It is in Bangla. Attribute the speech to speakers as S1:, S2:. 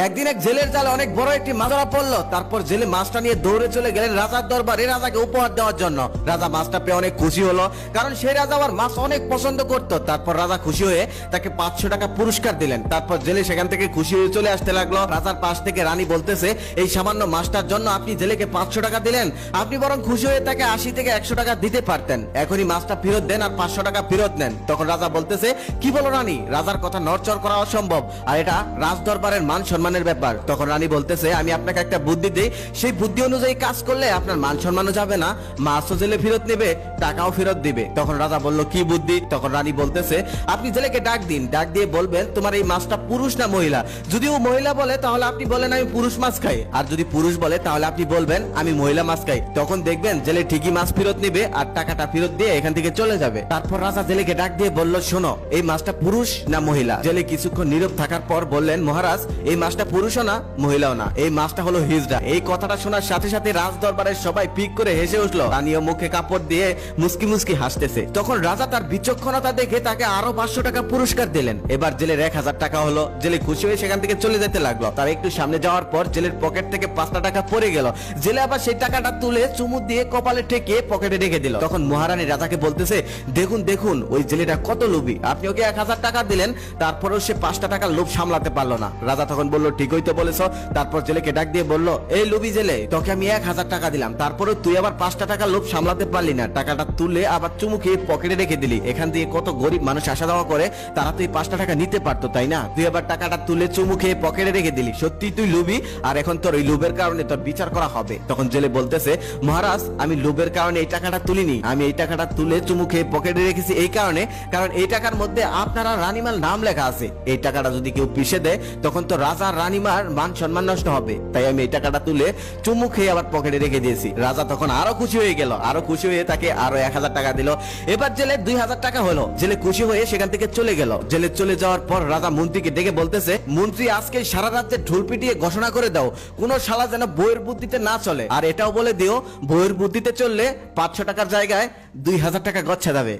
S1: একদিন এক জেলের জালে অনেক বড় একটি মাছ ধরা পড়লো। তারপর জেলে মাছটা নিয়ে দৌড়ে চলে গেলেন রাজার দরবারে রাজাকে উপহার দেওয়ার জন্য। রাজা মাছটা পেয়ে অনেক খুশি হলো, কারণ সেই রাজা আবার মাছ অনেক পছন্দ করত। তারপর রাজা খুশি হয়ে তাকে 500 টাকা পুরস্কার দিলেন। তারপর জেলে সেখান থেকে খুশি হয়ে চলে আসতে লাগলো। রাজার পাশ থেকে রানী বলতেছে, এই সামান্য মাছটার জন্য আপনি জেলেকে 500 টাকা দিলেন, আপনি বরং খুশি হয়ে তাকে 80 থেকে 100 টাকা দিতে পারতেন। এখনই মাছটা ফেরত দেন আর 500 টাকা ফেরত নেন। তখন রাজা বলতেছে, কি বলো রানী, রাজার কথা নড়চড় করা অসম্ভব, আর এটা রাজ দরবারের মান সম্মানের ব্যাপার। তখন রানী বলতেছে, আমি আপনাকে একটা বুদ্ধি দিই, সেই বুদ্ধি অনুযায়ী কাজ করলে আপনার মান সম্মানও যাবে না, মাছও জেলে ফেরত নেবে, টাকাও ফেরত দিবে। তখন রাজা বলল, কি বুদ্ধি? তখন রানী বলতেছে, আপনি জেলেকে ডাক দিন, ডাক দিয়ে বলবেন তোমার এই মাছটা পুরুষ না মহিলা। যদি ও মহিলা বলে তাহলে আপনি বলেন আমি পুরুষ মাছ খাই, আর যদি পুরুষ বলে তাহলে আপনি বলবেন আমি মহিলা মাছ খাই। তখন দেখবেন জেলে ঠিকই মাছ ফেরত নেবে আর টাকাটা ফেরত দিয়ে এখান থেকে চলে যাবে। তারপর রাজা জেলেকে ডাক দিয়ে বলল, শোনো, এই মাছটা পুরুষ না মহিলা? জেলে কিছুক্ষণ নীরব থাকার পর বললেন, মহারাজ, এই মাছটা পুরুষও না মহিলাও না, এই মাছটা হলো হিজড়া। এই কথাটা শোনার সাথে সাথে রাজ দরবারের সবাই পিক করে হেসে উঠলো। রানীও মুখে কাপড় দিয়ে মুস্কি মুস্কি হাসতেছে। তখন রাজা তার বিচক্ষণতা দেখে তাকে আরো 500 টাকা পুরস্কার দিলেন। এবার জেলের 1000 টাকা হলো। জেলে খুশি হয়ে সেখান থেকে চলে যেতে লাগলো। তার একটু সামনে যাওয়ার পর জেলের পকেট থেকে 5টা টাকা পড়ে গেল। জেলে আবার সেই টাকাটা তুলে চুমু দিয়ে কপালে ঠেকিয়ে পকেটে রেখে দিল। তখন মহারানী রাজাকে বলতেছে, দেখুন দেখুন ওই জেলেটা কত লোভী, আপনি ওকে 1000 টাকা দিলেন, তারপরেও সে 5টা টাকার লোভ সামলাতে পারলো না। রাজা তখন বলল, ঠিকই তো বলেছ। তারপর জেলেকে ডাক দিয়ে বলল, এই লোভী জেলে, তোকে আমি 1000 টাকা দিলাম, তারপরেও তুই আবার 5টা টাকার লোভ সামলাতে পারলি না, টাকাটা তুলে আবার চুমু খেয়ে পকেটে রেখে দিলি। এখান দিয়ে কত গরিব মানুষ আসা যাওয়া করে, তারা তুই 5টা টাকা নিতে পারতো, তাই না? তুই আবার টাকাটা তুলে চুমু খেয়ে পকেটে রেখে দিলি। সত্যি তুই লোভী, আর এখন তোর ওই লোভের কারণে তোর বিচার করা হবে। তখন জেলে বলতেছে, মহারাজ, আমি লোভের কারণে এই টাকাটা তুলিনি, আমি এই টাকাটা তুলে চুমু খেয়ে পকেটে রেখেছি এই কারণে, কারণ এই টাকার মধ্যে আপনারা রানীমার নাম লেখা আছে। এই টাকাটা যদি কেউ পিষে দেয় তখন তো রাজা রানীমার মান সম্মান নষ্ট হবে, তাই আমি এই টাকাটা তুলে চুমু খেয়ে আবার পকেটে রেখে দিয়েছি। রাজা তখন আরো খুশি হয়ে গেল, আরো খুশি হয়ে তাকে আরো 1000 টাকা দিল। এবার জেলে 2000 টাকা হলো। জেলে খুশি হয়ে সেখান থেকে চলে গেল। জেলে চলে যাওয়ার পর রাজা মন্ত্রীকে ডেকে বলতেছে, মন্ত্রী, আজকে সারা রাজ্যে ঢোল পিটিয়ে ঘোষণা করে দাও, কোন শালা যেন বইয়ের বুদ্ধিতে না চলে, আর এটাও বলে দিও বইয়ের বুদ্ধিতে চললে 500 টাকার জায়গায় 2000 টাকা গচ্ছা যাবে।